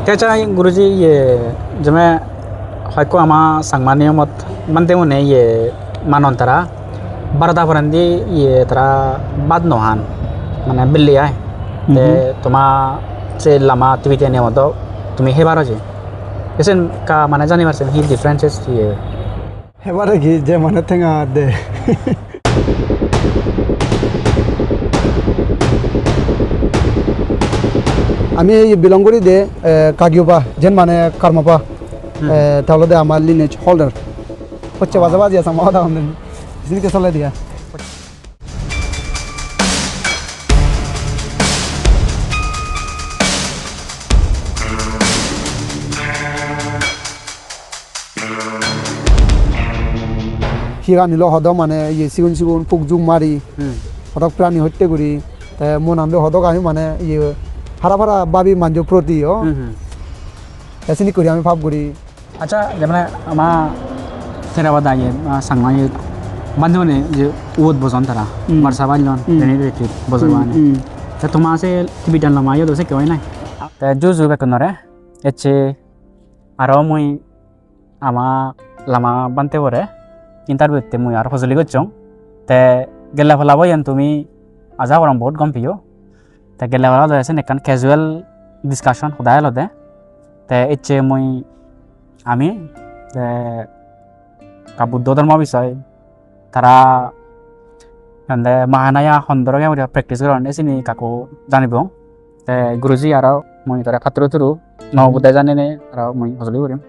Thế cho Guruji ye jame hoy ko ama sangmani mot mante mone ye manon tara barada farandi ye tara bad nohan mane billi ay te tuma se lama activity ne moto tumi he baraje esen ka mane jani marsen he differences ye এবারে কি যে মানে থেঙা দে আমি belong করি দে কাগিওপা যেন মানে কর্মপা তাহলে দে আমার লিনেজ হোল্ডার হচ্ছে বাজে বাজে আছে মাথা আমাদের জিনিসকে চলে দিয়া হিরা নিল হদ মানে ইয়ে সিগুন সিগুন ফুকজুক মারি হদক প্রাণী হত্যা করি মন আনলে হদক আমি মানে ইয়ে হারা ফারা বাবি মানজ প্রতি এসিনি করি আমি ভাব করি acha jamane ama therabada ye sangmani bande mone je ud bozon tara marsa balon reni retreat bozorwane te tuma se tibitan lama yo dose ke hoina te juju be konore eche aro mui ama lama bante bore interview te mui aro hojoli gochong te gella phala boyan tumi aja oram bahut gompiyo te gella phala do esen ekan casual discussion hodai lode te eche mui আমি বুদ্ধ ধর্ম বিষয় তারা মাহানায়া সন্দৰকে practice কৰা চিনি কাকো জানিব গুৰুজী আৰু মই তাৰা খাত্ৰ থৰু নৱবোধাই জানে আৰু মই সজলি কৰিম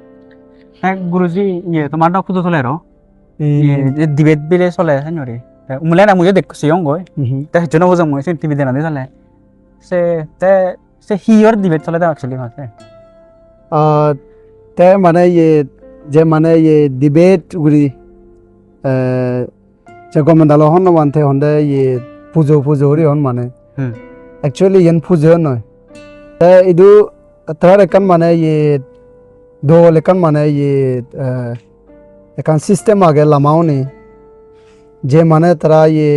গুৰুজী ইয়ে তোমাৰ নাম খুদ চলে আৰু ডিবেট বিলে চলে নৰি উমলে না মই দেখছি গৈ তে হেজন বুজাম মই টিভি দেনা চলে সে হিয়ৰ ডিবেট চলে তা একচুয়ালি আছে ते माने ये जे माने ये डिबेट गुरी जे गवर्नमेंट दालो हन मानते हंदे ये पुजो रि हन माने एक्चुअली यन पुजो न ते इदु तरा एकान माने ये दो लेकान माने ये एकान सिस्टम आगे लामावनी जे माने तरा ये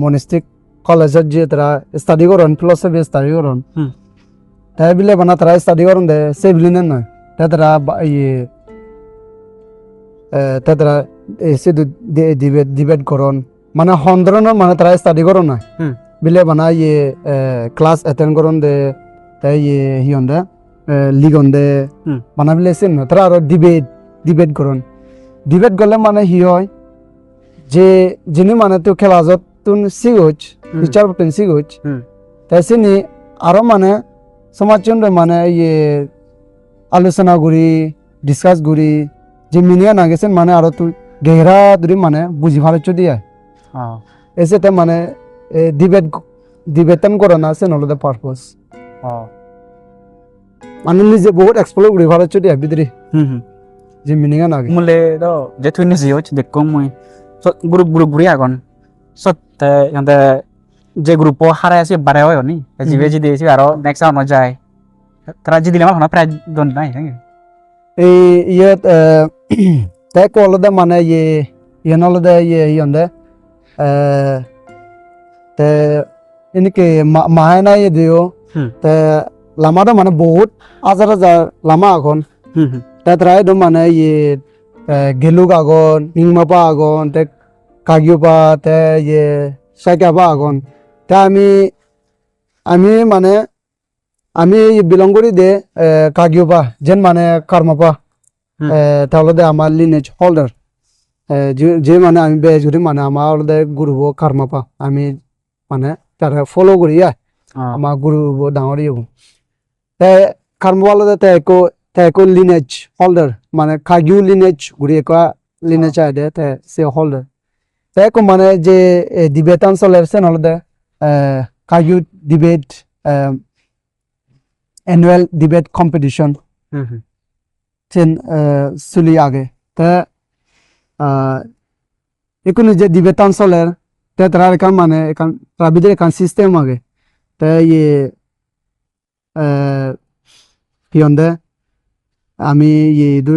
मोनिस्टिक कॉलेज जे तरा स्टडी करन फिलॉसफी स्टडी करन ते बिले बना तरा स्टडी करन दे से बिलिन न तेतरा ये तेतरा ऐसे डिबेट करन माने हंद्रन माने तरा स्टडी करन ना बिले बना ये क्लास अटेंड करन दे ते ये हियंदे लिगन दे माने बिले से न तरा डिबेट करन डिबेट गले माने हि होय जे जिनि माने तो खेलाजत तुन सिगोच विचार पटन सिगोच तैसेनि आरो माने समाजचन माने ये आलोचना गुरी डिस्कास गुरी जे मिनिया नागेसेन माने आरो तु गहरा दुरी माने बुझि फालच दिया ऐसे ते माने डिबेटन करना से नलो द पर्पस माने लिजे बहुत एक्सप्लोर गुरी फालच दिया बिदरी जे मिनिया नागे मुले दो जे थुनि जियोच देखो মই ग्रुप बुरी आगन सते यंदे जे ग्रुप हारा से बारे होय नि जिबे जि देसी आरो नेक्स्ट आउट न जाय तरा जी दिले माने प्राइज दोन नाय ये ते कोल दे माने ये नल दे ये यंदे ते इनके मायना ये दियो ते लामा द माने बहुत आजार लामा आगन ते तराय द माने ये गेलुग आगन निंगमापा आगन ते कागियोपा ते ये साइकापा आगन ते आमी माने আমি বিলং করি দে কাগিওপা যেন মানে কর্মপা তাহলে দে আমার লিনেজ হোল্ডার যে মানে আমি বেজ করি মানে আমার দে গুরুব কর্মপা আমি মানে তারা ফলো করি আমার গুরুব ডাঙর ইয়ে তে কর্মপাল দে তেকো লিনেজ হোল্ডার মানে কাগিও লিনেজ গুরি এক লিনেজ আই দে তে সে হোল্ডার তেকো মানে যে ডিবেটান চলে আছে নহলে দে কাগিও debate annual debate competition chen suli age te ekun je debate an soler te trar kan mane kan rabide kan system age te ye pionde ami ye du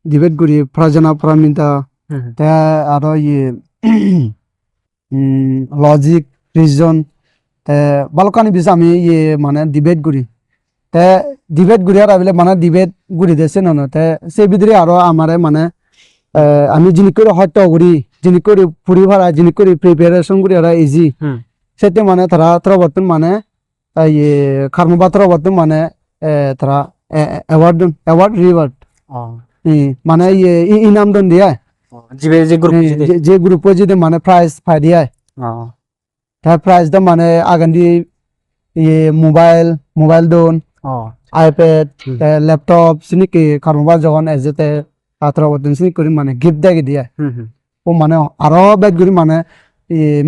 debate guri prajana praminta te aro ye logic reason te balkani bisa ami ye mane debate guri তে debate ঘুরে আর আবিলে মানে debate ঘুরি দিয়েছে না তে সে ভিতরে আরো আমারে মানে আমি যিনি করে হত্যা করি যিনি করে পুরি ভাড়া যিনি করে প্রিপারেশন করি ওরা ইজি সেটা মানে তারা বর্তমান মানে ইয়ে খার্মবাত্র বর্তমান মানে তারা অ্যাওয়ার্ড রিওয়ার্ড মানে ইয়ে ইনাম দন দিয়া যে গ্রুপ যদি মানে প্রাইজ পাই দিয়া তার প্রাইজ দা মানে আগান্দি ইয়ে মোবাইল দন আইপ্যাড ল্যাপটপ সিনিকি খার্মবা যখন এজেতে তারা বর্তমান সিনি করি মানে গিফট দেয় দিয়া ও মানে আরো বেদ করি মানে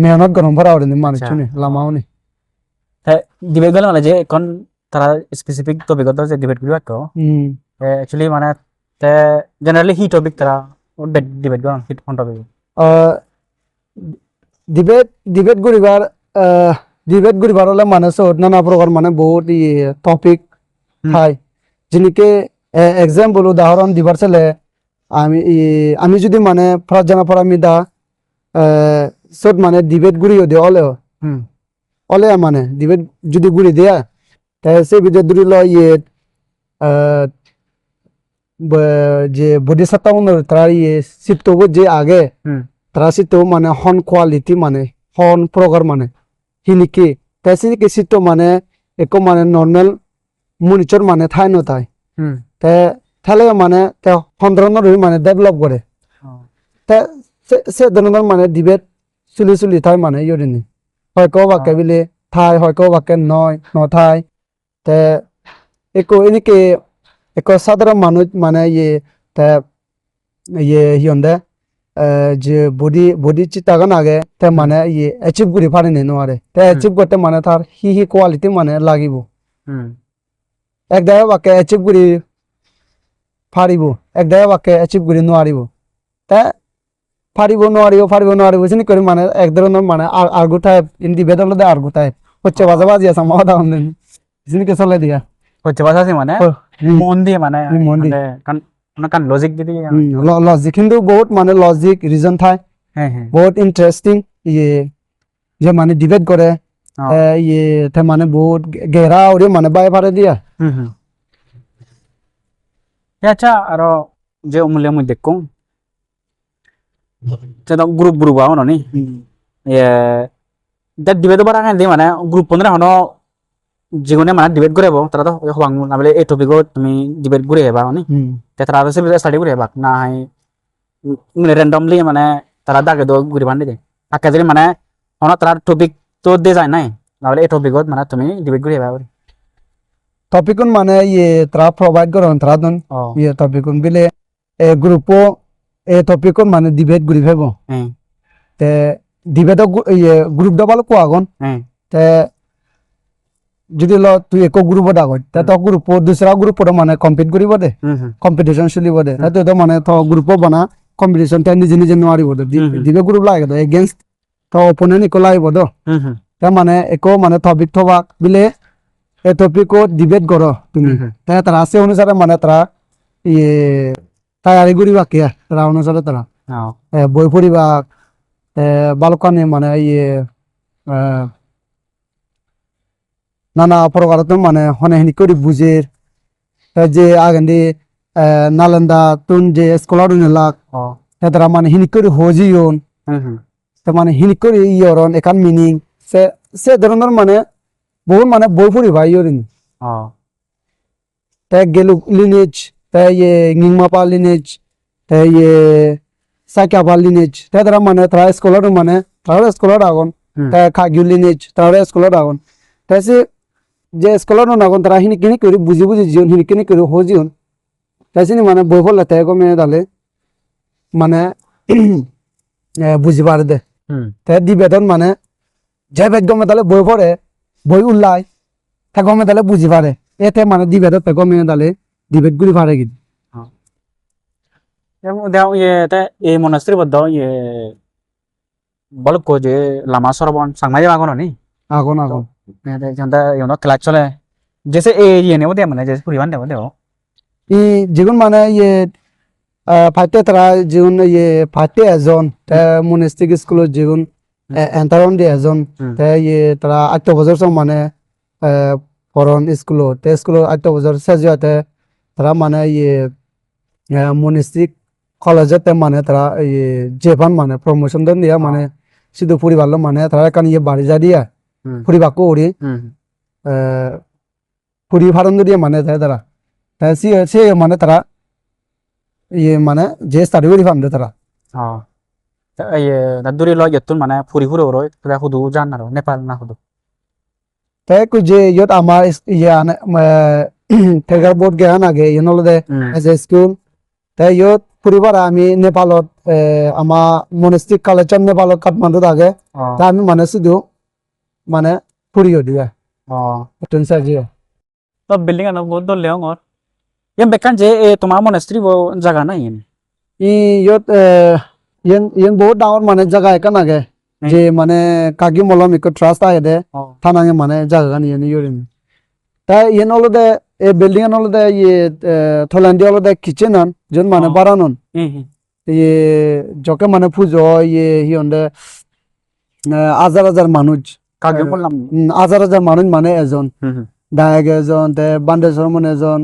মেহনত গরম ভরা ওরে মানে শুনে লামাও নি ডিবেট গেলে মানে যে এখন তারা স্পেসিফিক টপিকত যে ডিবেট করিবা কো একচুয়ালি মানে তে জেনারেলি হি টপিক তারা ডিবেট গন হিট কোন টপিক ডিবেট করিবার হলে মানে নানা প্রকার মানে বহুত টপিক হয় যিনিকে এক্সাম্পল উদাহরণ দিবার চলে আমি যদি মানে ফরাজানা পরামিদা সব মানে ডিবেট ঘুরিও দিয়ে অলে মানে ডিবেট যদি ঘুরি দেয়া তাই সে ভিতরে দূরে ল যে বোধিসত্ত্বা তারা সিদ্ধ যে আগে তারা সিদ্ধ মানে হন কোয়ালিটি মানে হন প্রকার মানে হিনিকে তাই সিনিকে সিদ্ধ মানে একো মানে নর্মাল মনিচর মানে ঠাই নথাই তাহলে মানে হন ধরনের মানে ডেভেলপ করে সে ধরনের মানে ডিবেট চুলি থাই মানে ইয়দিনি হয় কেউ বাক্যে বিলে থাই হয় কেউ বাক্যে নথাই তে একো এনেকে একো সাধারণ মানুষ মানে হিয়ন্দে যে বডি চিন্তাগান আগে তে মানে অ্যাচিভ করি পারেনি নোয়ারে তে অ্যাচিভ করতে মানে তার হি কোয়ালিটি মানে লাগিব এক দায় বাক্যে অ্যাচিভ করি পারিব এক দায় বাক্যে অ্যাচিভ করি নোৱাৰিব তে পারিব নোৱাৰিব চিনি কৰি মানে এক ধরনের মানে আর্গু টাইপ ইন্দি বেদলদে আর্গু টাইপ হচ্ছে বাজাবাজি আছে মাওদা হন্দেন চিনিকে চলে দিয়া হচ্ছে বাজাজি মানে মন দিয়ে মানে কান লজিক দিদি লজিক কিন্তু বহুত মানে লজিক রিজন থাই বহুত ইন্টারেস্টিং যে মানে ডিবেট করে তে মানে বহুত গেরা ওরে মানে বাই পারে দিয়া আচ্ছা আর যে অমূল্য মই দেখুন সেটা গ্রুপ আও নি ডিবেট বারা দিয়ে মানে গ্রুপ পনেরো হনো যেগুনে মানে ডিবেট করে তারা তো হওয়াং নাবলে এই টপিকও তুমি ডিবেট ঘুরে হেবা নি তারা সে স্টাডি করে হেবাক না হাই র্যান্ডমলি মানে তারা দাগে দো ঘুরে বান্ধি দে আকে যদি মানে হনো তারা টপিক তো দে যায় নাই নাবলে এই টপিকত মানে তুমি ডিবেট ঘুরে হেবা টপিকুন মানে তারা প্রোভাইড করন তারা দন টপিকুন বিলে গ্রুপও টপিকুন মানে ডিবেট ঘুরি ফেব তে ডিবেট গ্রুপ ডবল কো আগন তে যদি ল তুই এক গ্রুপত আগত তে তো গ্রুপ দুসরা গ্রুপত মানে কম্পিট করিব দে কম্পিটিশন চলিব দে তে তো মানে তো গ্রুপ বনা কম্পিটিশন তে নিজে নোৱাৰিব দে ডিবে গ্রুপ লাগে দে এগেইনস্ট তো অপোনেন্ট ইকো লাগিব দো তে মানে একো মানে টপিক থবাক বিলে এই টপিকো ডিবেট করো তুমি তাই তারা আছে অনুসারে মানে তারা তৈয়ারি করিবা কে তারা অনুসারে তারা বই পড়িবা বালকানি মানে নানা প্রকার মানে হনে করি বুঝের যে আগেন্দি নালন্দা তুন যে স্কলার লাগ তারা মানে হিনি করি হজিয়ন মানে হিনি করি ইয়রন এখান মিনিং সে ধরনের মানে বহুত মানে বই পড়িবা ইয়রিন তাই গেলু লিনেজ তাই নিংমাপা লিনেজ তাই সাইকাপা লিনেজ তাই তারা মানে তারা স্কলার মানে তারা স্কলার আগন তাই খাগিউ লিনেজ তারা স্কলার আগন তাই সে যে স্কলার আগন তারা হিনি কিনি করে বুঝি জিয়ন হিনি কিনি করে হজিয়ন তাই সে মানে বই পড়লে তাই কমে দালে মানে বুঝি পারে দে তাই ডিবেটন মানে যে বেদ গমে দালে বই পড়ে বই উল্লাই তা গমে দালে বুঝি পারে এতে মানে ডিবেট তে গমে দালে ডিবেট গুলি পারে কি এই মনস্ত্রী বদ্ধ বলক যে লামা সরবন সাংমাই আগন নি আগন ক্লাস চলে জেসে নেও দে মানে জেসে পরিবার দেও দেও যেগুন মানে ফাইতে তারা যেগুন ফাইতে এজন মনস্তিক স্কুলত যেগুন এন্টারন দিয়ে এজন তারা 8 বছর মানে পরন স্কুল তে স্কুল 8 বছর সেজতে তারা মানে মনিস্ট্রিক কলেজতে মানে তারা জেপান মানে প্রমোশন দেন দিয়া মানে শুধু পরিবার মানে তারা কান বাড়ি যা দিয়া পরিবারকে ওরি পুরি ফারন দিয়ে মানে তারা তাই সে মানে তারা মানে যে স্টাডি করি ফান্ডে তারা দূরে লয় যতন মানে ফুরি ফুরে ওরই তারা হুদু জান আর নেপাল না হুদু তাই কই যে ইয়ত আমার থেগার বোর্ড জ্ঞান আগে ইনলদে এজ এ স্কুল তাই ইয়ত পরিবার আমি নেপালত আমার মনস্টিক কালেকশন নেপালত কাঠমান্ডুত আগে তা আমি মানে শুধু মানে ফুরিও দিয়া এটন সাজিয়ে তো বিল্ডিং আনো বহুত দল লেও ngor yem bekan je তোমার মনস্ট্রি বো জায়গা নাই ইয়ত yen বহুত ডাঙৰ মানে জায়গা একান আগে যে মানে কাগি মলম ইকো ট্রাস্ট আগে দে থানাঙে মানে জায়গা গানি ইয়রিম তাই ইয়েন অলদে এ বিল্ডিং এন অলদে থলান্ডি অলদে কিচেন আন জন মানে বারানন জকে মানে পুজো হিয়ন্ডে হাজার মানুষ কাগে বললাম হাজার মানুষ মানে এজন ডায়াগ এজন তে বান্দেশ্বর মানে এজন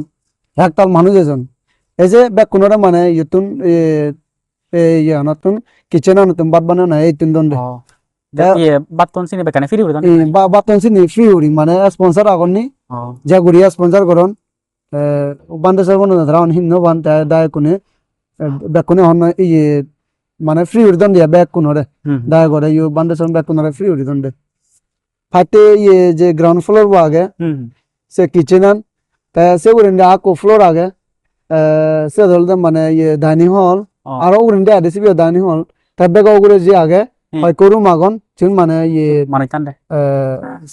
একতাল মানুষ এজন এই যে বেক কোনরা মানে ইতুন নতুন কিচেন নতুন বাদ বানানো এই তিন দন্ডে বাতন সিনি বেকানে ফ্রি উড়ি বাতন সিনি ফ্রি উড়ি মানে স্পন্সর আগনি যা গুড়িয়া স্পন্সর করন বান্দেশ্বর মানে রাউন হিন্ন বান দায় কোনে বেক কোনে হন মানে ফ্রি উড়ি দন দিয়া বেক কোনরে দায় করে বান্দেশ্বর বেক কোনরে ফ্রি উড়ি দন্ডে ফাইতে যে গ্রাউন্ড ফ্লোর আগে সে কিচেন আন সে উড়িন্দে আকো ফ্লোর আগে সে ধরলে মানে ডাইনিং হল আর উড়িন্দে আদেসি ডাইনিং হল তার বেগ ওগুলো যে আগে হয় করু মাগন চিন মানে মানে কান্দে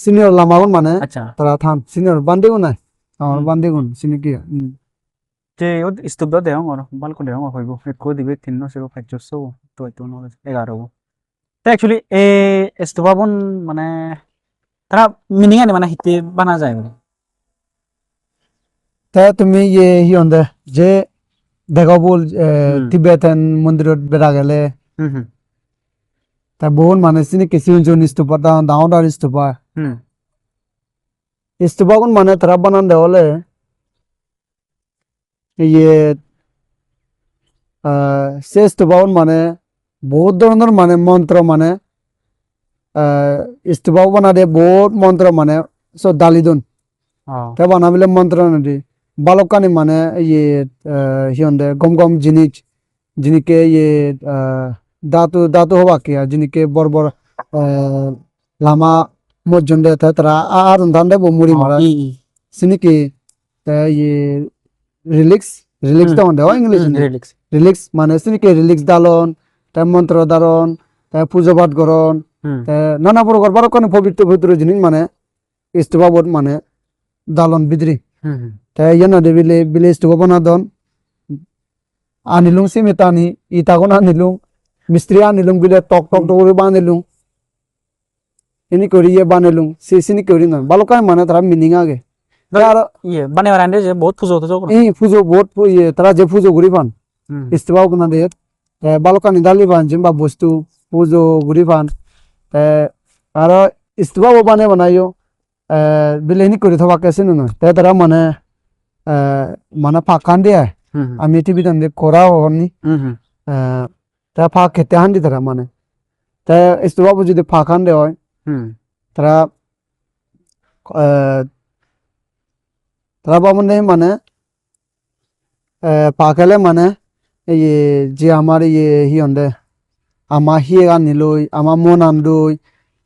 সিনিয়র লামাগন মানে তারা থান সিনিয়র বান্দিগুন নাই আমার বান্দিগুন সিনি কি যে ও স্তূপটা দেও আর বালকো দেও হইব একো দিবে 305 তো তো 11 তো অ্যাকচুয়ালি এ স্তূপবন মানে তারা মিনিং আনে মানে হিতে বানা যায় বলে তা তুমি হিয়ন্দে যে দেখাবল তিবেতান মন্দিরত বেড়া গেলে তা বহুন মানে চিনি কিছু জন স্তূপা ডাঙর স্তূপা স্তূপাগুন মানে তারা বানান দেওয়ালে সে স্তূপাগুন মানে বহুত ধরনের মানে মন্ত্র মানে স্তূপাও বানা দিয়ে বহুত মন্ত্র মানে সব দালিদুন তা বানাবিলে মন্ত্র নদী বালকানি মানে হিয়ন্দে গম গম জিনিকে দাতু হবা কি জিনিকে বড় বড় লামা মজ্জন্ডে তারা আর ধান্দে মুড়ি মারা সিনিকি রিলিক্স তো দেওয়া ইংলিশ রিলিক্স মানে সিনিকে রিলিক্স দালন তাই মন্ত্র দালন তাই পুজো পাঠ করন নানা প্রকার বারকানি পবিত্র পবিত্র জিনিস মানে ইস্তফা বোর্ড মানে দালন বিদ্রি তাই বিলে ইস্তফা বানা দন আনিলুং সিমেতানি ইতাগন আনিলুং মিস্ত্রি আনিলুং বিলে টক করে বানিলুং ইনি করিয়ে বানিলুং সিনি করি না বালকাই মানে তারা মিনিং আগে আর বানে বারান্ডে যে বহুত পুজো তো পুজো বহুত তারা যে পুজো ঘুরি পান ইস্তফাও কোনা দে বালকানি দালি বান জিম্বা বস্তু পুজো ঘুরি পান আর ইস্তফাও বানাইও বিলে ইনি করে থাকা কেসে নয় তারা মানে মানে ফাঁকান দিয়ে আমি টিভি তান করা হননি তা ফাঁক খেতে হান্দি তারা মানে তা ইস্তফাও যদি ফাঁকান দেওয়া হয় তারা তারা বাবন মানে পাকেলে মানে যে আমার হিয়ন্দে আমার হিয়ে আনিলই আমার মন আনদই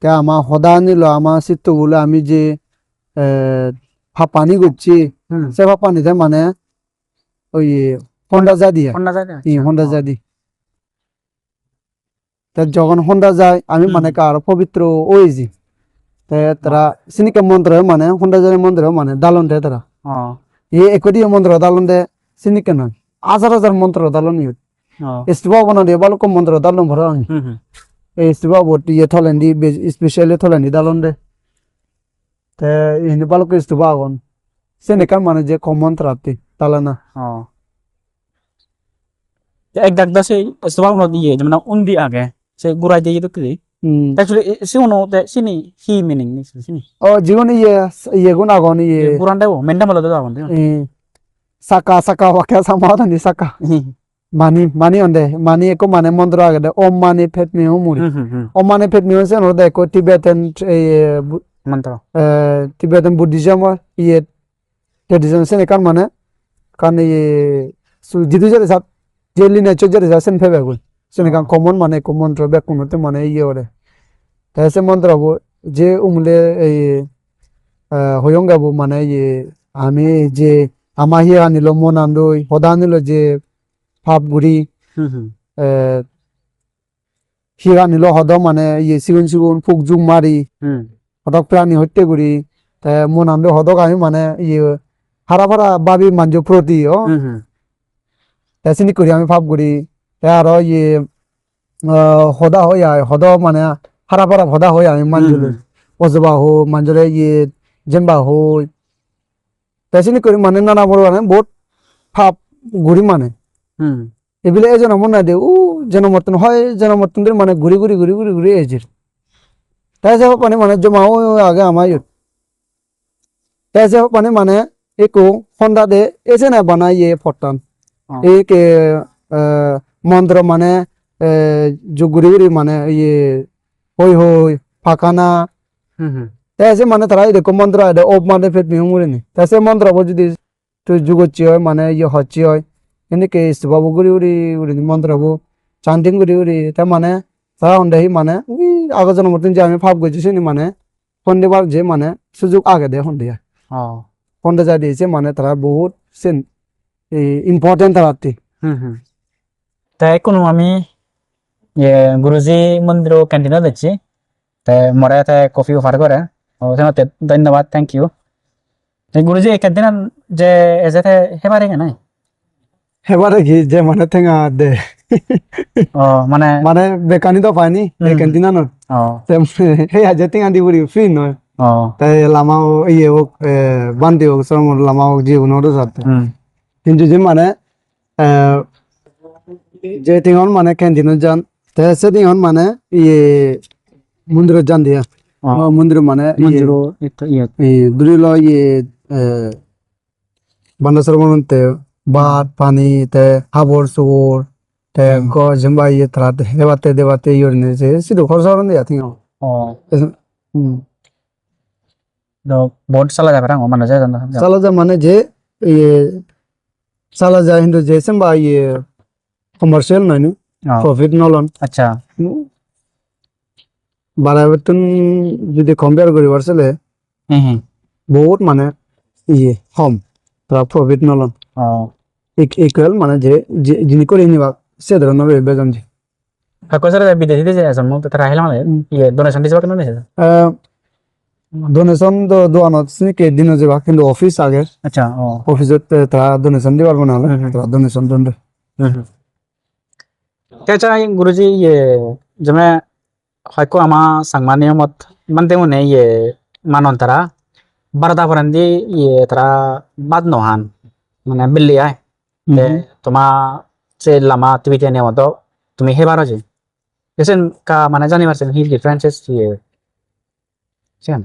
তা আমার সদা আনিল আমার চিত্ত বলে আমি যে পানি করছি সে পানিতে মানে ওই হন্ডা যা দিয়ে হন্ডা যা দি তা যখন হন্ডা যায় আমি মানে কার পবিত্র ওইজি তারা সিনিকে মন্ত্র মানে হন্ডা যায় মন্ত্র মানে দালন দে তারা একটি মন্ত্র দালন দে সিনিকে নয় হাজার মন্ত্র দালন ইস্তফা বানা দিয়ে বালক মন্ত্র দালন ভরা এই ইস্তফা ভর্তি থলেন্দি স্পেশালি থলেন্দি দালন দে ini balok istuba agon sene kan মানে যে কমন রাতে তালানা এক দাগ দা সেই ইস্তফা ন দিয়ে যেমন উন্দি আগে সে গুড়াই দিয়ে তো কি actually si uno te sini hi meaning ni sini জীবনে ইয়ে গুণ আগন ইয়ে buran debo menda malo da agon সাকা সাকা ওয়াকে সামাদানি সাকা মানি অন্দে মানি একো মানে মন্ত্র আগে দে ওম মানি ফেট মি হুমুরি ওম মানি ফেট মি হইছে নদে একো টিবেটান mantra টিবেটান বুদ্ধিজম ইয়ে ট্রেডিশন সেনে কান মানে কান ইয়ে জিদু জরে সাত জেলি নে চজরে সেন ফেবে গুল সেনে কান কমন মানে কো মন্ত্র বে কোনতে মানে ইয়ে ওরে তাইছে মন্ত্র বো যে উমলে এই হয়ঙ্গাবো মানে ইয়ে আমি যে আমাহি আনিল মন আন্দই হদা আনিল যে ভাব গুড়ি হিরা নিল হদ মানে ইয়ে সিগুন সিগুন ফুক জুম মারি হদক প্রাণী হত্যে গুড়ি মন আন্দো হদক আমি মানে ইয়ে হারা ফারা বাবি মানজ প্রতি চিনি করি আমি ভাব গুড়ি আর ইয়ে হদা হই হদ মানে হারা ফারা হদা হই আমি মানজুল অজবা হো মানজরে ইয়ে জেম্বা হই চিনি করি মানে নানা বড় মানে বহুত ভাব গুড়ি মানে এবিলে এজন মন না দে জনমতন হয় জনমতন মানে ঘুরি ঘুরি ঘুরি ঘুরি ঘুরি এজির তাই যাব পানি মানে জমাও আগে আমার তাই যাব পানি মানে একো হন্ডা দে এসে না বানাই ইয়ে ফটান এই কে মন্ত্র মানে যে ঘুরি ঘুরি মানে ইয়ে হই হই ফাঁকানা তাই মানে তারা দেখো মন্ত্র আদে ওপ মানে ফেট মিহুমুরি নি তাই মন্ত্র যদি তুই যুগচ্ছি হয় মানে ইয়ে হচ্ছি হয় এনেকে ইস্তবাবু গুড়ি উড়ি উড়ি মন্ত্রবু চান্টিং গুড়ি উড়ি তা মানে তারা হন্ডাই মানে আগের জন্য মতন যে আমি ভাব করছি শুনি মানে হন্ডেবার যে মানে সুযোগ আগে দেয় হন্ডিয়া হন্ডে যা দিয়েছে মানে তারা বহুত সেন ইম্পর্টেন্ট তারা তাই কোনো আমি গুরুজি মন্দির ক্যান্টিনও দেখছি তাই মরা তাই কফি অফার করে ধন্যবাদ থ্যাংক ইউ গুরুজি ক্যান্টিন যে এজেতে হেবারে নাই এবারে কি যে মানে ঠেঙা দে মানে মানে বেকানি তো পাইনি ক্যান্টিন আনো সেই হাজার ঠেঙা দি বুড়ি ফ্রি নয় তাই লামাও ইয়ে হোক বান্তি হোক সব লামাও জীবন ওর সাথে কিন্তু যে মানে যে টিঙন মানে ক্যান্টিনত যান তাই সে টিঙন মানে ইয়ে মন্দিরত যান দিয়া মন্দির মানে দুরিল ইয়ে বান্দাসরমনতে বাত পানি তে হাবর সুবর তে গজম্বা ইয়ে তরাত হেবাতে দেবাতে ইয়রনে যে সিধু খরচ হরন দিয়া থিং বহুত সালা যাবে রাং মানে যায় সালা যা মানে যে ইয়ে সালা যা হিন্দু যে সেম্বা ইয়ে কমার্শিয়াল নাই নি প্রফিট নলন আচ্ছা বারাবতন যদি কম্পেয়ার করি পারছলে বহুত মানে ইয়ে কম তারা প্রফিট নলন ইকুয়াল মানে যে যিনি করে নিবা সে ধরনের বেজন যে কইছরে বিদেশিতে যে আসল মত তারা হেলা মানে ইয়ে ডোনেশন দিবা কেন নেছে ডোনেশন তো দোয়ানত কে দিন যাবা কিন্তু অফিস আগে আচ্ছা অফিসত তারা ডোনেশন দিবার না হলে তারা ডোনেশন দন্ডে আচ্ছা গুরুজি ইয়ে জমে হয়তো আমা সাংমানিয় মত মানতে মনে ইয়ে মানন তারা বারদা ফরান্দি ইয়ে তারা বাদ নহান মানে বিল্লি আয় তোমা সে লামা টিভিতে নিয়ে মতো তুমি হেবার আছে এসেন কা মানে জানি পারছেন হি ডিফারেন্সেস ইয়ে সেন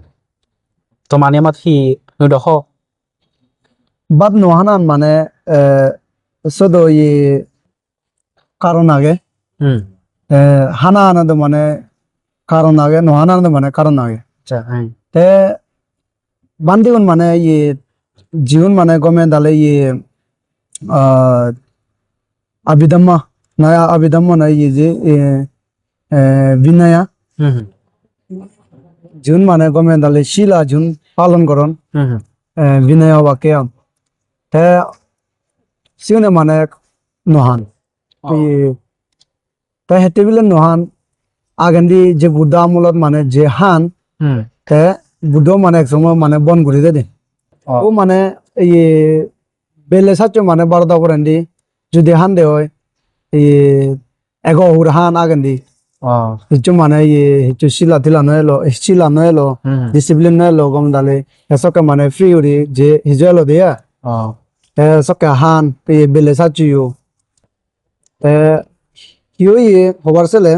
তোমা নিয়ে মত হি নুডখ বাদ নহানান মানে সদ ইয়ে কারণ আগে হানা আনন্দ মানে কারণ আগে নহানানন্দ মানে কারণ আগে আচ্ছা তে বান্দিগুন মানে ইয়ে জীবন মানে গমে দালে ইয়ে আবিদম্মা নয়া আবিদম্মা না ইয়ে যে বিনয়া জুন মানে গমে দালে শিলা জুন পালন করন বিনয়া বাকে তে সিউনে মানে নহান তে হেতে বিলে নহান আগেন্দি যে বুদ্ধ আমলত মানে যে হান তে বুদ্ধ মানে এক সময় মানে বন ঘুরি দে ও মানে ইয়ে বেলে সাচ্চ মানে বারোটা করেন্দি যদি হান দে হয় ইয়ে এগো হুর হান আগেন্দি হিচু মানে ইয়ে হিচু শিলা তিলা নয় এলো ডিসিপ্লিন নয় এলো গম দালে এসকে মানে ফ্রি উড়ি যে হিজো এলো দিয়া এসকে হান ইয়ে বেলে সাচ্চ ইউ তে ইয়ে হবার ছেলে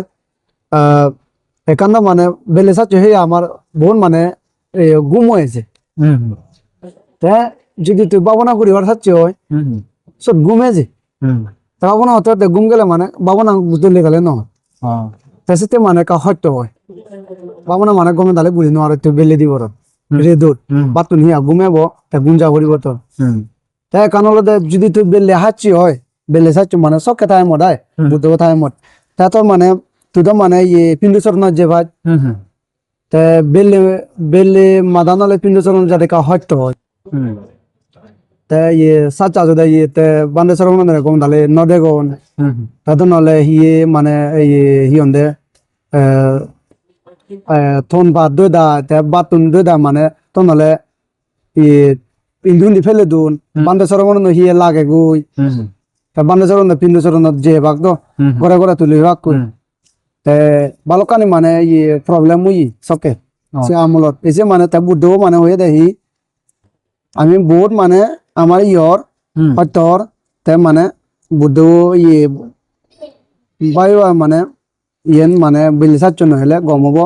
একান্ত মানে বেলে চাচ্ছ সেই আমার বহুত মানে গুম হয়েছে তে যদি তুই বাবনা করিবার চাচ্ছি হয় সব গুমে যে তা বাবনা হতে গুম গেলে মানে বাবনা বুঝলে গেলে নহয় তাতে মানে কা সত্য হয় বাবনা মানে গমে দালে বুঝি নোয়ার তুই বেলে দিব রে দূর বাতুন হিয়া গুমেব তা গুঞ্জা করিব তো তাই কানলে যদি তুই বেলে হাঁচি হয় বেলে চাচ্ছ মানে সব কথায় মত আয় বুদ্ধ কথায় মত তা তো মানে তুই তো মানে ইয়ে পিন্ডু চরণত যে ভাই তে বেলে বেলে মাদানলে পিন্ডু চরণ যাতে কা সত্য হয় তে ইয়ে সাচ্চা যদি ইয়ে তে বান্দে চরণ মানে গম দালে নদে গন তাতো নলে হিয়ে মানে হিয়ন্দে থন বাদ দা তে বাতুন দা মানে তো নলে ইয়ে পিন্ডুন দি ফেলে দুন বান্দে চরণ হিয়ে লাগে গুই তা বান্দে চরণ পিন্ডু চরণত যে ভাগ তো ঘরে ঘরে তুলি ভাগ কই তে বালকানি মানে ইয়ে প্রবলেম মুই সকে সে আমলত এসে মানে তা বুদ্ধ মানে হয়ে দেখি আমি বহুত মানে আমার ইয়র হত্যর তে মানে বুদ্ধ ইয়ে বায়ু মানে ইয়েন মানে বিলি চাচ্ছ নহলে গম হব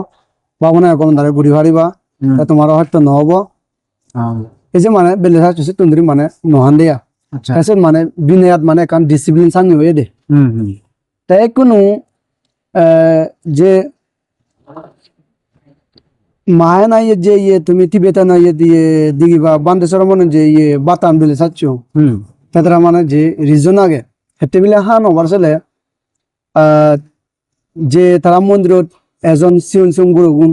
বাবনা গম দাঁড়ে ঘুরি হারিবা তোমার হয়তো নহব এই যে মানে বেলে চাচ্ছ তুন্দ্রি মানে নহান দিয়া তাৰপিছত মানে বিনয়াত মানে কারণ ডিসিপ্লিন সামনে হয়ে দে তাই কোনো যে মায়ে না যে ইয়ে তুমি টিবেটা না ইয়ে দিয়ে দিগিবা বান্দেশ্বর মনে যে ইয়ে বাতাম দিলে চাচ্ছ তারা মানে যে রিজন আগে হেতে বিলে হান হবার চলে যে তারা মন্দিরত এজন সিউন সিউন গুরুগুণ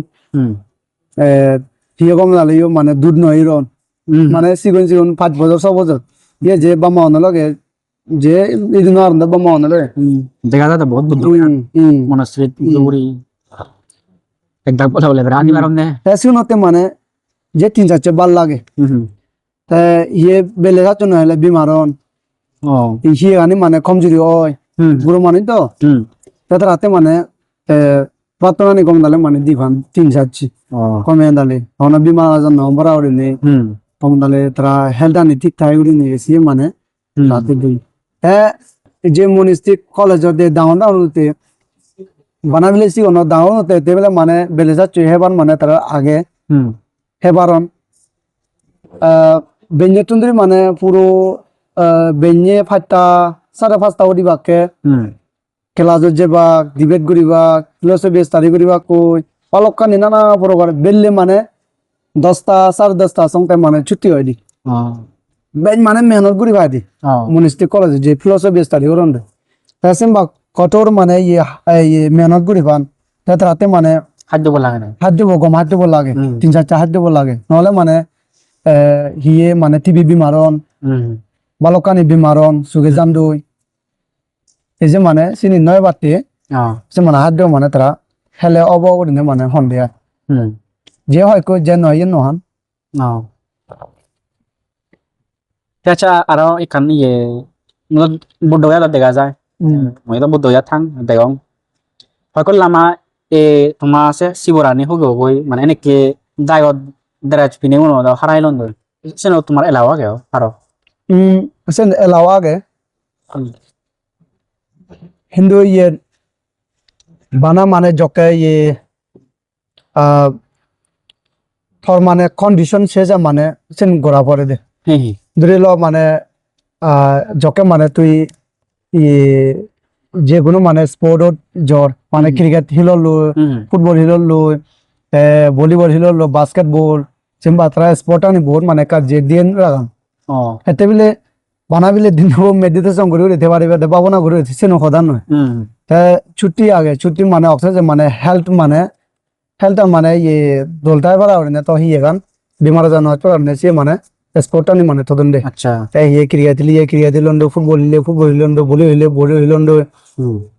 হিয়ে কম নালিও মানে দুধ নয় রন মানে সিগুন সিগুন 5 বছর 6 বছর ইয়ে যে বামা লগে যে ইদিন আর বামা লগে দেখা যায় বহুত বুদ্ধ মনস্ত্রিত গুরি একদম কথা বলে রানি বারনে সিউনতে মানে যে 3-4 বাল লাগে তা ইয়ে বেলে যাচ্ছ নহলে বিমারন ইয়ে আনি মানে কমজোরি হয় গুরু মানে তো তাতে রাতে মানে প্রার্থনা কম দালে মানে দিভান 3-4 কমে দালে হনা বিমার আজান নম্বর আউরে নেই কম দালে তারা হেলথ আনি ঠিক ঠাক করে নিয়ে গেছি মানে রাতে দুই যে মনিস্টিক কলেজ দে ডাউন ডাউনতে বানাবিলে সি অন ডাউনতে তেবেলে মানে বেলে যাচ্ছ হেবান মানে তারা আগে হেবারন বেঞ্জে তুন্দ্রি মানে পুরো বেঞ্জে 5টা 5:30 দিবাকে ক্লাস যেবা ডিবেট করিবা ফিলোসফি স্টাডি করিবা কই অলকানি নানা প্রকার বেললে মানে 10টা 10:30 সংতে মানে ছুটি হয় দি বেন মানে মেহনত করিবা দি মনিস্টিক কলেজ যে ফিলোসফি স্টাডি করন দে তাসিম বা কঠোর মানে ইয়ে মেহনত করিবান তাতে রাতে মানে খাদ্য বলা লাগে খাদ্য গম খাদ্য লাগে 3-4 খাদ্য লাগে নহলে মানে হিয়ে মানে টিবি বিমারন বালকানি বিমারন সুগে জামদুই এই যে মানে চিনি নয় বাতি সে মানে হাত মানে তারা হেলে অবগরিনে মানে সন্ধিয়া যে হয় কই যে নয় নহন আচ্ছা আরো এখান ইয়ে বুদ্ধগয়া দেখা যায় মই তো বুদ্ধগয়া থাং দেগং হয়তো লামা তোমার আছে শিবরানি হগো বই মানে এনেকে দায়ত দেরাজ পিনে মনো দাও হারাই লন্দ সেন তোমার এলাওয়া গেও আরো সেন এলাওয়া গে হিন্দু ইয়ে বানা মানে জকে ইয়ে থর মানে কন্ডিশন শেষ মানে সেন গোড়া পড়ে দে ধরে ল মানে জকে মানে তুই যে কোনো মানে স্পোর্টত জ্বর মানে ক্রিকেট হিলল ফুটবল হিলল ভলিবল হিলল বাস্কেটবল সিম্বা তারা স্পোর্ট আনি বহুত মানে কাজ যে দিয়ে লাগাম এতে বিলে বানাবিলে দিন মেডিটেশন করে দিতে পারিবে বাবনা করে সেন সদান নয় ছুটি আগে ছুটি মানে অক্সিজেন মানে হেলথ মানে ইয়ে দলটাই পারা না তো হিয়ে গান বেমার আজার নয় পারে সে মানে স্পোর্ট আনি মানে তদন দে আচ্ছা তাই হিয়ে ক্রিকেট হিলন্ড ফুটবল হিলন্ড ভলি হিলন্ড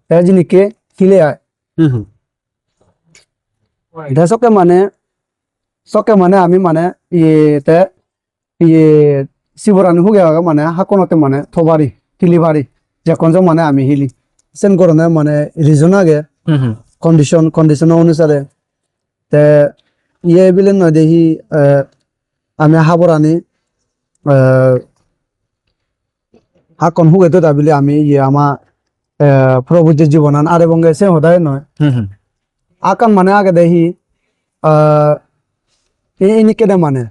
তাই জিনিকে হিলে আয় এটা সকে মানে আমি মানে ইয়ে শিবরানি হুগে মানে হাকনতে মানে থবারি হিলিবারি যে কোন মানে আমি হিলি সেন করনে মানে রিজন আগে কন্ডিশন অনুসারে তে ইয়ে বিলেন নয় দেখি আমি হাবরানি হাকন হুগে তো দাবিলে আমি ইয়ে আমার প্রভুদের জীবনান আর এবং সে হদায় নয় akan মানে আগে দেখি ini keda মানে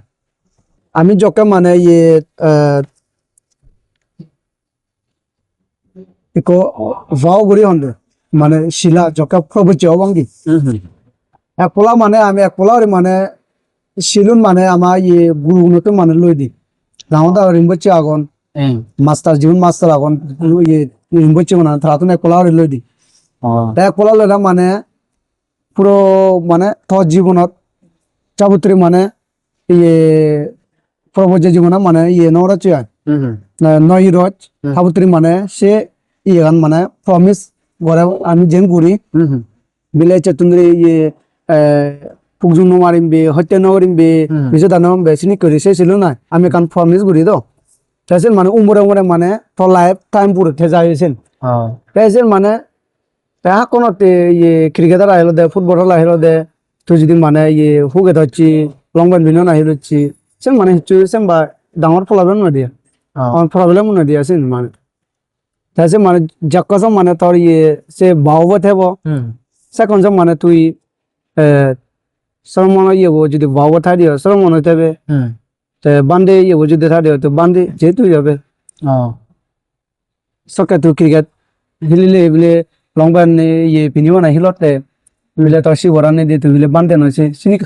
আমি যখন মানে iko ভাও গুড়ি হন্দে মানে শিলা যখন প্রবচ অবঙ্গি একপলা মানে আমি একপলা মানে শিলুন মানে আমার গুরুগুণকে মানে লই দি রাউন্ডা রিম্বচে আগন মাস্টার জীবন মাস্টার আগন রিম্বচে মানে তারাতুন একপলা লই দি একপলা লইলা মানে পুরো মানে তোর জীবনত চাবুত্রী মানে প্রবচ জীবন মানে নরা চুয়ায় নয় রজ চাবুত্রী মানে সে গান মানে প্রমিস গড়ে আমি যেন করি বিলে চেতুন্দ্রি পুকজুন মারিম বে হত্যা নরিম বে বিজে দানম বে সিনি করি সে ছিল না আমি কান প্রমিস করি তো তাইছেন মানে উমরে উমরে মানে তো লাইফ টাইম পুরো তে যাইছেন তাইছেন মানে তা কোন ক্রিকেটার আইলো দে ফুটবলার আইলো দে তুই যদি মানে হুগে ধরছি লং ব্যান বিনো না হিলছি সেন মানে হিচুছেন বা ডাঙর প্রবলেম না দিয়া প্রবলেম না দিয়া সেন মানে তাইছে মানে যকস মানে তোর সে বাউব থেব সে কোন মানে তুই সরমন যদি বাউব থাই দিও সরমন হইতেবে তে বান্দে যদি থাই দিও তো বান্দে যেহেতু যাবে সকে তুই ক্রিকেট হিলিলে বলে লং ব্যান পিনিও না হিলতে বলে তোর শিবরানে দিয়ে তুই বলে বান্দে নইছে সিনি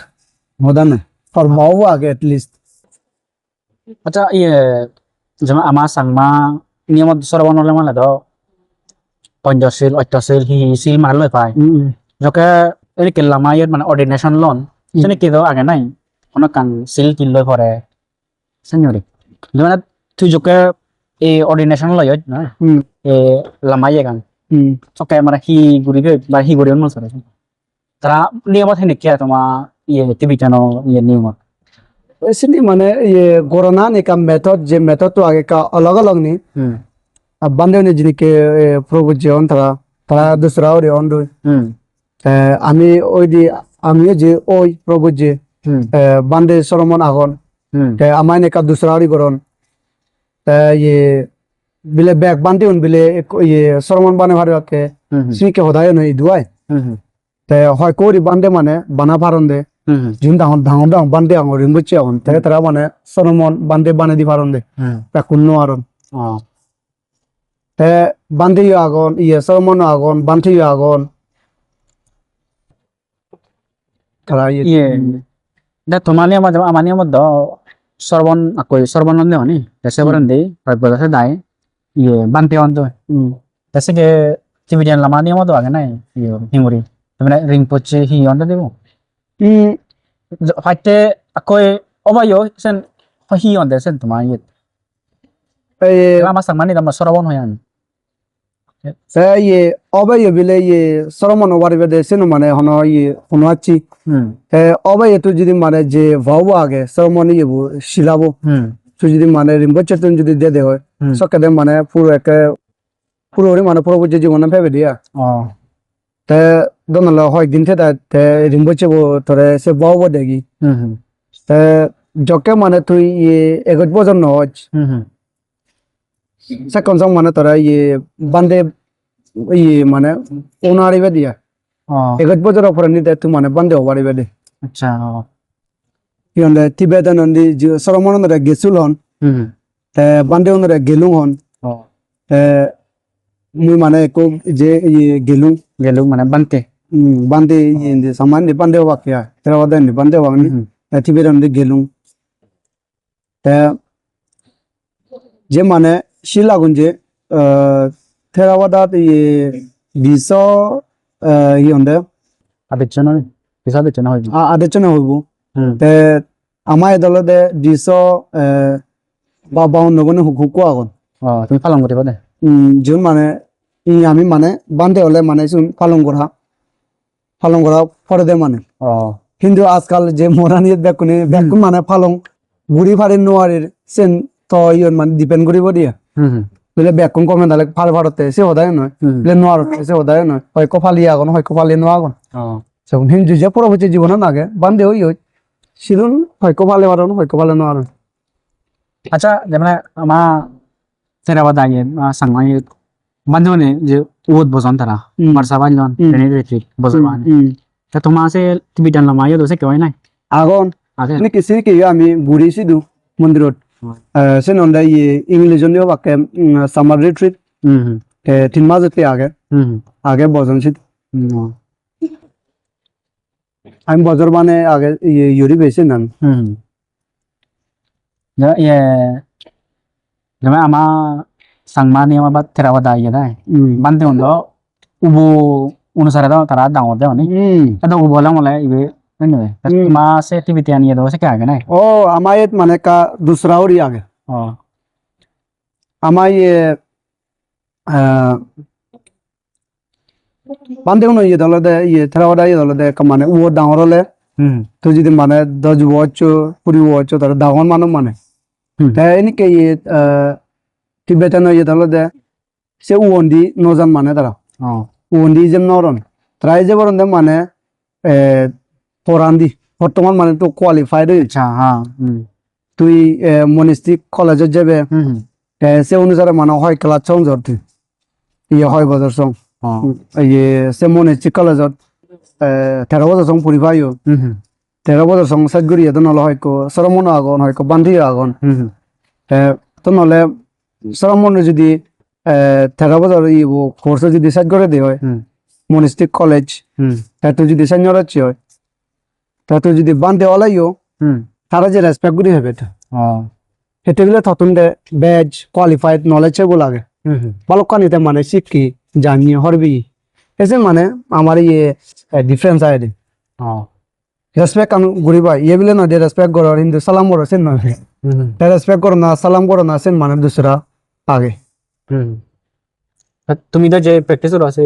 মদা না ফর বাউব আগে এটলিস্ট আচ্ছা যেমন আমার সাংমা নিয়মত সরবন হলে মানে ধর পঞ্চশীল অত্যশীল হিশীল মানে লয় পায় যকে এই কেলামা ইয়াত মানে অর্ডিনেশন লন সেনে কি আগে নাই অনেক কান সিল কিল লয় পরে সেনিয়রি মানে তুই যকে এই অর্ডিনেশন লয় না এ লামাইয়ে গান চকে মানে হি গুড়িবে বা হি গুড়ি মন সরে তারা নিয়মত হেনে কি তোমার টিভিটানো নিয়মত इसलिए माने कोरोना ने का मेथड जे मेथड तो आगे का अलग अलग नहीं अब बंदे ने जिनके प्रभु जीवन तारा दूसरा और ऑन दो आमी ओई दी आमी जे ओई प्रभु जे बंदे सरोमन आगन के आमाय ने का दूसरा और गरन बिले बैग बंदे उन बिले सरोमन बने भारे के सी के होदाय नहीं दुआय ते হয় কোরি বান্দে মানে বানা পারন দে জিন দাহন দাহন দাহন বান্দে আঙ রিমবুচি আঙ তে তারা মানে সরমন বান্দে বানে দি পারন দে পেকুন্ন আরন তে বান্দে আগন সরমন আগন বান্দে আগন তারা দে তোমানি আমানি মধ্য সর্বন আকই সর্বনন্দে হনি দেশে বরন দে বলছে দাই বান্দে অন্ত দেশে কে টিভিডিয়ান লামানি মধ্য আগে নাই হিমুরি মানে রিংপোচে হি অন্ত দেব ফাইতে আকই অবায়ো সেন হি অন্ত সেন তোমার আমার সাংমানি দাম সরবন হয়ান সে অবায়ো বিলে সরমন ওয়ারি বেদে সেন মানে হন হনওয়াচি অবায়ো তো যদি মানে যে ভাও আগে সরমন শিলাবো তো যদি মানে রিংপোচে তুন যদি দে হয় সকালে মানে পুরো একে পুরো মানে প্রভু যে জীবন ভেবে দিয়া তে দনলা হয় দিন তে রিম্বচে তোরে সে বাউ দেগি তে জকে মানে তুই এগত বজন নজ সে কনসং মানে তোরা বান্দে মানে ওনারিবে দিয়া এগত বজর অপরে নিতে তুই মানে বান্দে ওবারিবে দে আচ্ছা ইয়ন্দে তিবেতান নন্দি সরমন নরে গেসুল হন তে বান্দে নরে গেলুং হন তে মুই মানে কো যে গেলুং মানে বানতে bande yende saman de bande wakya terawada ni bande wangni tiberam de gelung ta je mane shilagunje terawada de biso yonde adechana bisa adechana hoy adechana hoybo te amay dolode biso baba nogone hukuko agon তুমি পালন করিবা দে jun mane আমি মানে bande ole mane sun পালং করা পরে দে মানে কিন্তু আজকাল যে মোরানিয়ত বেকুন মানে পালং গুড়ি ফাড়ি নোয়ারির সেন তো মানে ডিপেন্ড করিব দিয়া বলে বেকুন কমে দালে ফাল ফাড়তে সে হদায় নয় বলে নোয়ারতে সে হদায় নয় হয় কপালি আগন হয় কপালি নোয়াগন সেরকম হিন্দু যে পরবর্তী জীবনের আগে বান্ধে ওই শিরুন হয় কপালে বাড়ানো হয় কপালে নোয়ারন আচ্ছা যেমন আমার সেরাবাদ আগে সাংমাই বান্ধবনে যে উদ বসন তারা মারসা বানজন ট্রেনে রেখে বসবান তা তোমার আছে টিভিটান লমা ইয়ে দোসে কেউ নাই আগুন আছে ini kisini kayak আমি ঘুরেছি দু মন্দিরত sen onda ye English জন্য বাকে সামার রিট্রিট হুম 3 মাস হতে আগে হুম আগে বজনছি আমি বজর মানে আগে ইউরি বেশি নাম হুম ইয়ে যেমন আমার সাংমানি আমার বা থেরাবাদা ইয়ে দেয় বান্ধে হলো উবু অনুসারে দাও তারা ডাঙর দেও নি এটা উবু বলা মলে ইবে নেবে মা সে টিভিতে আনিয়ে দাও সে কে আগে নাই ও আমার মানে কা দুসরা ওরি আগে ও আমার বান্ধে কোনো ইয়ে দলদে ইয়ে থেরাবাদা ইয়ে দলদে মানে ও ডাঙর হলে তো যদি মানে 10 বছর 20 বছর তার ডাঙর মানুষ মানে তাই এনেকে ইয়ে টিবেটান ইয়ে দলদে সে উন্দি নজান মানে তারা উন্দি যে নরন তারা যে বরন মানে পরান্দি বর্তমান মানে তো কোয়ালিফাইড আচ্ছা হ্যাঁ তুই মনিস্টিক কলেজে যাবে সে অনুসারে মানে হয় ক্লাস সং জর্তি ইয়ে হয় বছর সং ইয়ে সে মনিস্টিক কলেজত 13 বছর সং পরিবায়ও 13 বছর সং সাত গড়িয়ে তো নলে হয় সরমন আগন হয় বান্ধি আগন তো নলে সরমন যদি 13 বছর ই কোর্স যদি সাত করে দিয়ে হয় মনিস্টিক কলেজ তাতে যদি সেনিয়র আছে হয় তাতে যদি বান্ধে ওলাইও তারা যে রেসপেক্ট করি হবে এটা এটা গেলে তখন ব্যাচ কোয়ালিফাইড নলেজ এগুলো লাগে বালকানিতে মানে শিখি জানি হরবি এসে মানে আমার ইয়ে ডিফারেন্স আইডি রেসপেক্ট আমি ঘুরিবা ইয়ে বলে না রেসপেক্ট করো হিন্দু সালাম করো সেন নয় রেসপেক্ট করো না সালাম করো না সেন মানে দুসরা আগে তুমি তো যে প্র্যাকটিস করো আছে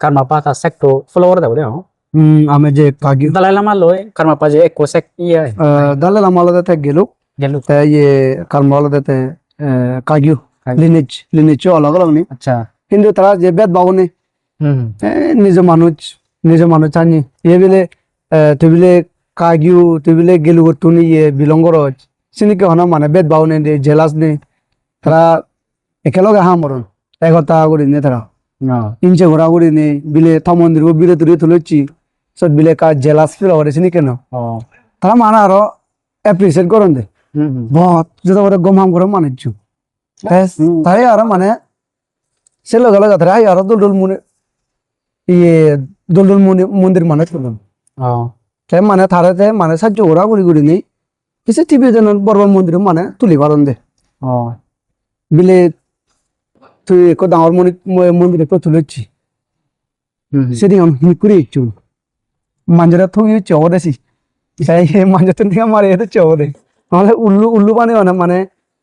কারমাপা তা সেক্টো ফলো করে দাও দেও আমি যে কাগি দালাই লামা লয় কারমাপা যে এক কোসেক ইয়ে দালাল আমালতে তে গেল তে ইয়ে কারমালতে কাগিউ লিনেজ অলগ অলগ নি আচ্ছা কিন্তু তারা যে বেদ বাবনে নিজ মানুষ চানি ইয়ে বিলে তুই বিলে কাগিউ তুই বিলে গেলু তুনি ইয়ে বিলঙ্গর সিনিকে হনা মানে বেদ বাবনে দে জেলাস নে তারা একেলগে হামরন একতা করে নে তারা ইঞ্চে ঘোরা করে নে বিলে থমন্দির বিলে তুলে তুলেছি সব বিলে কা জেলাস ফিল করে সিনি কেন তারা মানে আরো অ্যাপ্রিসিয়েট করেন দে বহুত যত করে গমাম করে মানিছু তাই আর মানে সে লগে লগে তারা আর দোল মুনে ইয়ে দোল মন্দির মানে চলুন তাই মানে তারাতে মানে সাহায্য ওরা করি নেই কিছু টিভি যেন বর্বর মন্দির মানে তুলি পারন দে বিলে তুই এক ডাঙর মন্দিরে তো তুলেছি সেটি আমি হিকুরি ইচ্ছু মাঞ্জারা থুই চৌদেছি তাই মাঞ্জা তো থেকে মারে এতে চৌদে নাহলে উল্লু মানে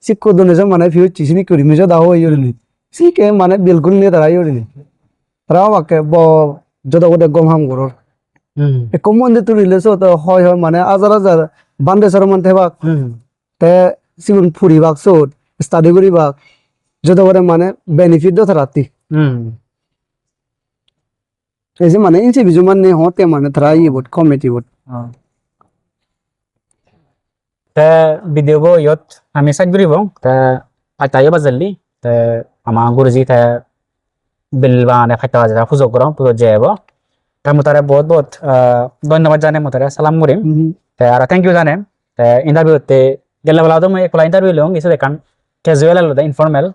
শিক্ষক দনেজন মানে ফিউ চিসিনি করি মিজো দাও ইয়রিনি সিকে মানে বিলকুল নিয়ে তারা ইয়রিনি তারাও বাকে যত গোটে গমহাম করর এক মন্দির তুলিলে তো হয় মানে হাজার বান্ধে সরমান থেবাক তে সিগুন ফুরিবাক সত স্টাডি করিবাক যত করে মানে বেনিফিট দো রাতি এই যে মানে ইনসে বিজু মানে হতে মানে তারা ই বট কমিটি বট তে ভিডিও গো ইয়ত আমি সাইড করিব তে আইতায় বাজালি তে আমার গুরুজি তে বিলবানে খাইতা বাজা ফুজো করম পুজো যাইব তে মতারে বহুত বহুত ধন্যবাদ জানে মতারে সালাম করিম তে আর থ্যাংক ইউ জানে তে ইন্টারভিউ তে গেলে বলা তো মই একলা ইন্টারভিউ লং কিছু দেখান ক্যাজুয়াল আলো ইনফর্মাল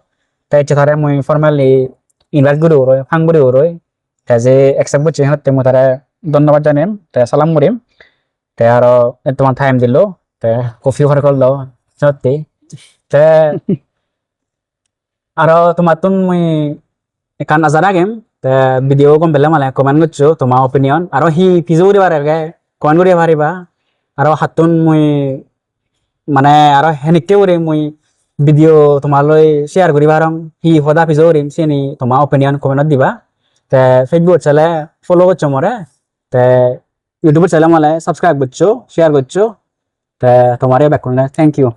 তে চেতারে মই ফর্মালি ইনভাইট করি ওরই ফাং করি ওরই তে যে অ্যাকসেপ্ট করছে হতে মতারে ধন্যবাদ জানে তে সালাম করিম তে আর তোমার টাইম দিল তে কফি ঘর করল সত্যি তে আর তোমার তুন মই এখান আজার আগেম তে ভিডিও কম বেলে মানে কমেন্ট করছো তোমার অপিনিয়ন আর হি ফিজো করি পারে কমেন্ট করি পারিবা আর হাতুন মই মানে আর হেনিকে করি মই ভিডিও তোমালৈ শেয়ার করি পারম হি সদা ফিজো করিম চিনি তোমার অপিনিয়ন কমেন্টত দিবা তে ফেসবুক চালে ফলো করছো মরে তে ইউটিউব চালে মানে সাবস্ক্রাইব করছো শেয়ার করছো তে তোমারে ব্যাক করলে থ্যাংক ইউ